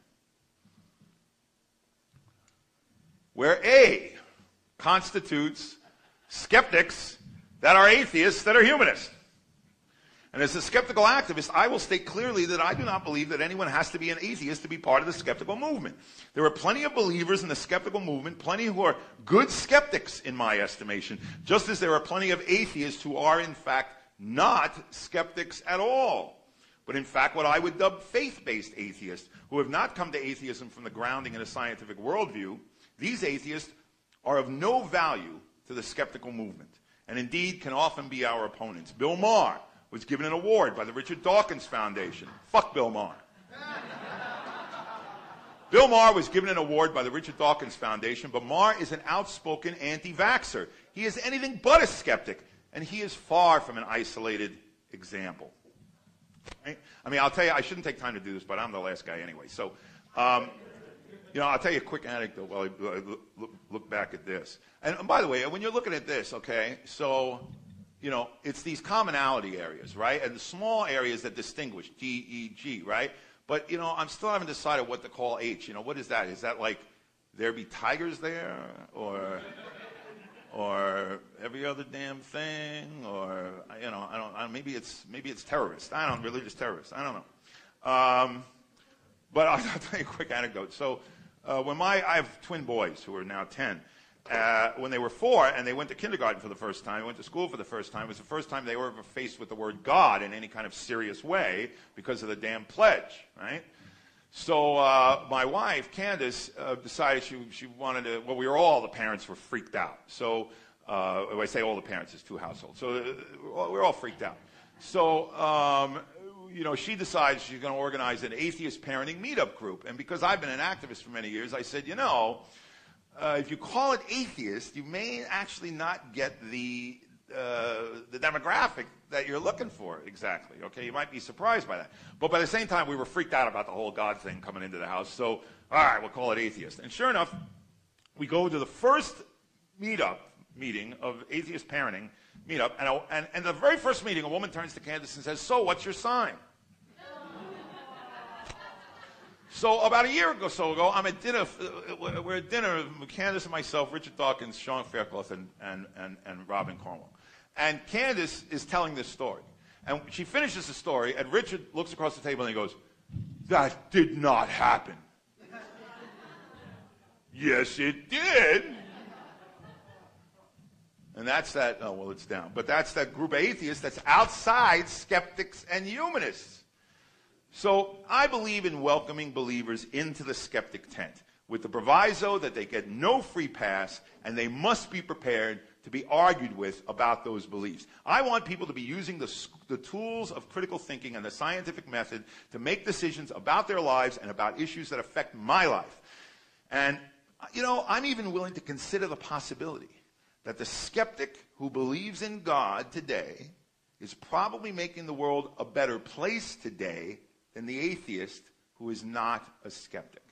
Where A constitutes skeptics that are atheists that are humanists. And as a skeptical activist, I will state clearly that I do not believe that anyone has to be an atheist to be part of the skeptical movement. There are plenty of believers in the skeptical movement, plenty who are good skeptics in my estimation, just as there are plenty of atheists who are in fact not skeptics at all, but in fact what I would dub faith-based atheists, who have not come to atheism from the grounding in a scientific worldview. These atheists are of no value to the skeptical movement, and indeed can often be our opponents. Bill Maher was given an award by the Richard Dawkins Foundation. Fuck Bill Maher. Bill Maher was given an award by the Richard Dawkins Foundation, but Maher is an outspoken anti-vaxxer. He is anything but a skeptic, and he is far from an isolated example. Right? I mean, I'll tell you, I shouldn't take time to do this, but I'm the last guy anyway. So, you know, I'll tell you a quick anecdote while I look back at this. And by the way, when you're looking at this, okay, so, you know, it's these commonality areas, right? And the small areas that distinguish, D, E, G, right? But, you know, I'm still haven't decided what to call H. You know, what is that? Is that like, there be tigers there? Or every other damn thing? Or, you know, I don't maybe it's terrorist. I don't know, religious terrorist. I don't know. But I'll tell you a quick anecdote. So, I have twin boys who are now 10. When they were 4 and they went to kindergarten for the first time, went to school for the first time, it was the first time they were ever faced with the word God in any kind of serious way because of the damn pledge, right? So my wife, Candace, decided she wanted to, well, the parents were freaked out. So when I say all the parents, it's 2 households. So we're all freaked out. So, you know, she decides she's going to organize an atheist parenting meetup group. And because I've been an activist for many years, I said, you know, if you call it atheist, you may actually not get the demographic that you're looking for exactly. Okay, you might be surprised by that. But by the same time, we were freaked out about the whole God thing coming into the house. So, all right, we'll call it atheist. And sure enough, we go to the first meeting of atheist parenting meetup, and the very first meeting, a woman turns to Candace and says, "So, what's your sign?" So about a year or so ago, I'm at dinner. We're at dinner, Candace and myself, Richard Dawkins, Sean Faircloth, and Robin Cornwell. And Candace is telling this story. And she finishes the story, and Richard looks across the table and he goes, "That did not happen." "Yes, it did." And that's that, oh, well, it's down. But that's that group of atheists that's outside skeptics and humanists. So I believe in welcoming believers into the skeptic tent with the proviso that they get no free pass and they must be prepared to be argued with about those beliefs. I want people to be using the tools of critical thinking and the scientific method to make decisions about their lives and about issues that affect my life. And, you know, I'm even willing to consider the possibility that the skeptic who believes in God today is probably making the world a better place today than the atheist who is not a skeptic.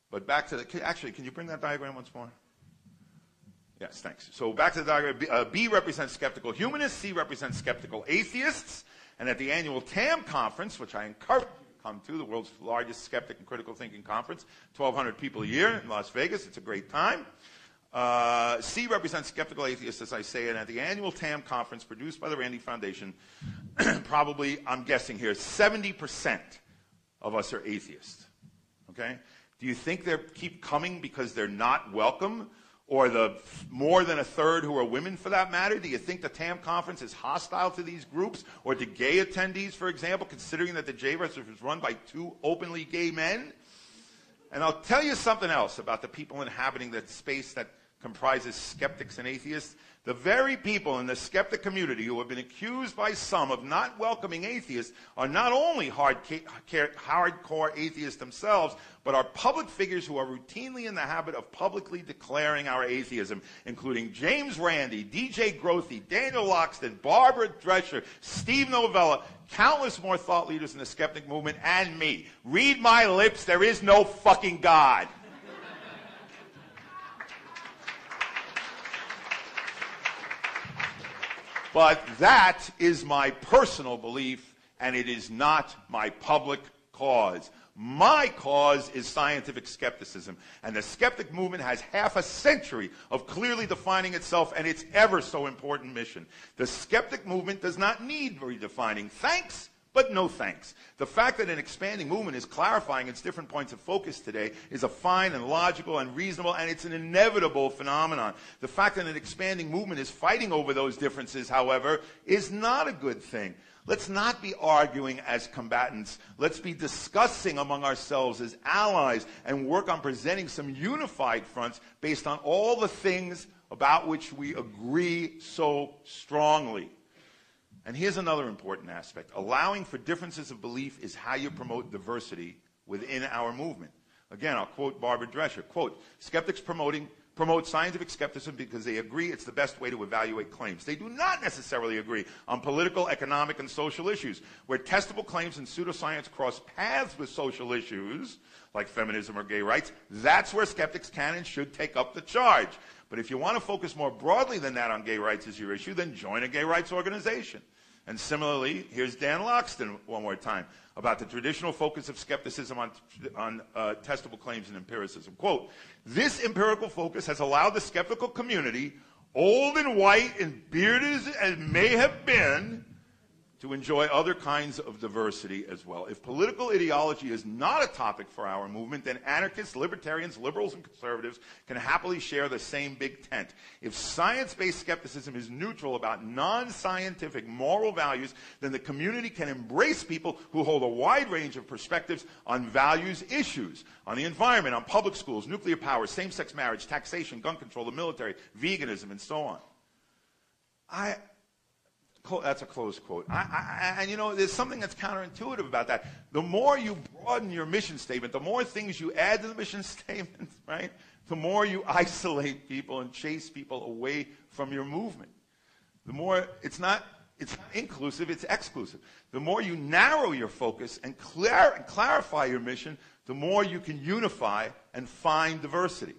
But back to the, actually, can you bring that diagram once more? Yes, thanks. So back to the diagram. B represents skeptical humanists, C represents skeptical atheists, and at the annual TAM conference, which I encourage you to come to, the world's largest skeptic and critical thinking conference, 1,200 people a year in Las Vegas. It's a great time. C represents skeptical atheists, as I say, and at the annual TAM conference produced by the Randi Foundation, probably, I'm guessing here, 70% of us are atheists. Okay? Do you think they keep coming because they're not welcome? Or the more than a third who are women, for that matter? Do you think the TAM conference is hostile to these groups? Or to gay attendees, for example, considering that the J-Verse was run by 2 openly gay men? And I'll tell you something else about the people inhabiting that space that comprises skeptics and atheists. The very people in the skeptic community who have been accused by some of not welcoming atheists are not only hardcore atheists themselves, but are public figures who are routinely in the habit of publicly declaring our atheism, including James Randi, DJ Grothy, Daniel Loxton, Barbara Drescher, Steve Novella, countless more thought leaders in the skeptic movement, and me. Read my lips, there is no fucking God. But that is my personal belief, and it is not my public cause. My cause is scientific skepticism, and the skeptic movement has half a century of clearly defining itself and its ever so important mission. The skeptic movement does not need redefining. Thanks But no thanks. The fact that an expanding movement is clarifying its different points of focus today is a fine and logical and reasonable, and it's an inevitable phenomenon. The fact that an expanding movement is fighting over those differences, however, is not a good thing. Let's not be arguing as combatants. Let's be discussing among ourselves as allies and work on presenting some unified fronts based on all the things about which we agree so strongly. And here's another important aspect. Allowing for differences of belief is how you promote diversity within our movement. Again, I'll quote Barbara Drescher, quote, skeptics promote scientific skepticism because they agree it's the best way to evaluate claims. They do not necessarily agree on political, economic, and social issues. Where testable claims in pseudoscience cross paths with social issues, like feminism or gay rights, that's where skeptics can and should take up the charge. But if you want to focus more broadly than that on gay rights as your issue, then join a gay rights organization. And similarly, here's Dan Loxton one more time about the traditional focus of skepticism on testable claims and empiricism. Quote, this empirical focus has allowed the skeptical community, old and white and bearded as may have been, to enjoy other kinds of diversity as well. If political ideology is not a topic for our movement, then anarchists, libertarians, liberals, and conservatives can happily share the same big tent. If science-based skepticism is neutral about non-scientific moral values, then the community can embrace people who hold a wide range of perspectives on values issues, on the environment, on public schools, nuclear power, same-sex marriage, taxation, gun control, the military, veganism, and so on. That's a close quote. And you know, there's something that's counterintuitive about that. The more you broaden your mission statement, the more things you add to the mission statement, right? The more you isolate people and chase people away from your movement. The more, it's not inclusive, it's exclusive. The more you narrow your focus and clarify your mission, the more you can unify and find diversity.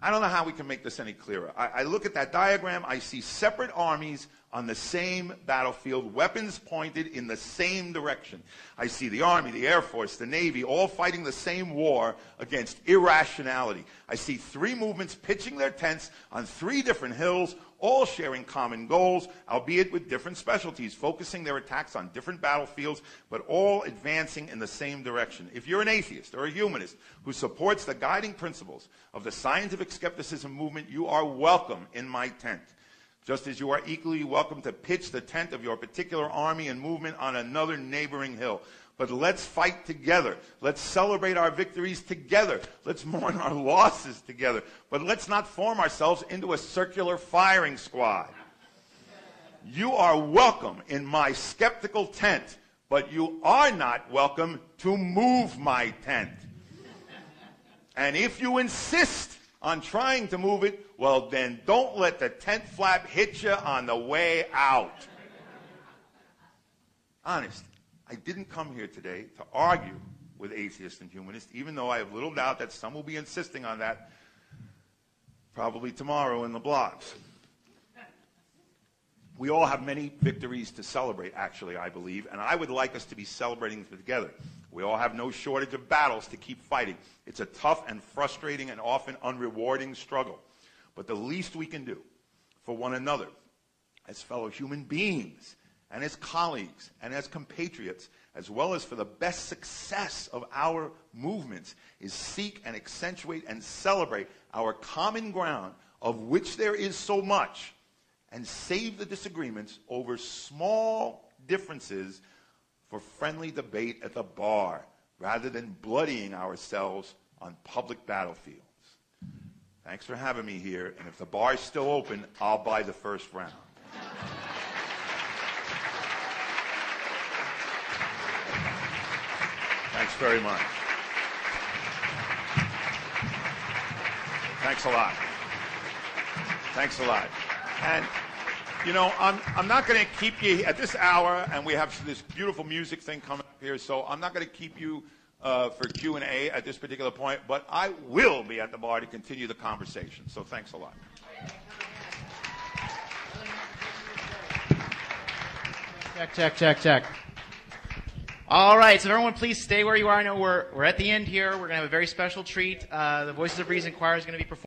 I don't know how we can make this any clearer. I look at that diagram, I see separate armies on the same battlefield, weapons pointed in the same direction. I see the Army, the Air Force, the Navy, all fighting the same war against irrationality. I see three movements pitching their tents on three different hills, all sharing common goals, albeit with different specialties, focusing their attacks on different battlefields, but all advancing in the same direction. If you're an atheist or a humanist who supports the guiding principles of the scientific skepticism movement, you are welcome in my tent. Just as you are equally welcome to pitch the tent of your particular army and movement on another neighboring hill. But let's fight together. Let's celebrate our victories together. Let's mourn our losses together. But let's not form ourselves into a circular firing squad. You are welcome in my skeptical tent, but you are not welcome to move my tent. And if you insist on trying to move it, well, then don't let the tent flap hit you on the way out. Honest, I didn't come here today to argue with atheists and humanists, even though I have little doubt that some will be insisting on that probably tomorrow in the blogs. We all have many victories to celebrate, actually, I believe, and I would like us to be celebrating them together. We all have no shortage of battles to keep fighting. It's a tough and frustrating and often unrewarding struggle. But the least we can do for one another as fellow human beings and as colleagues and as compatriots, as well as for the best success of our movements, is seek and accentuate and celebrate our common ground, of which there is so much, and save the disagreements over small differences for friendly debate at the bar, rather than bloodying ourselves on public battlefields. Thanks for having me here, and if the bar is still open, I'll buy the first round. Thanks very much. Thanks a lot. Thanks a lot. And, you know, I'm not going to keep you at this hour, and we have this beautiful music thing coming up here, so I'm not going to keep you for Q&A at this particular point, but I will be at the bar to continue the conversation. So thanks a lot. Check. All right, so everyone please stay where you are. I know we're at the end here. We're going to have a very special treat. The Voices of Reason Choir is going to be performing.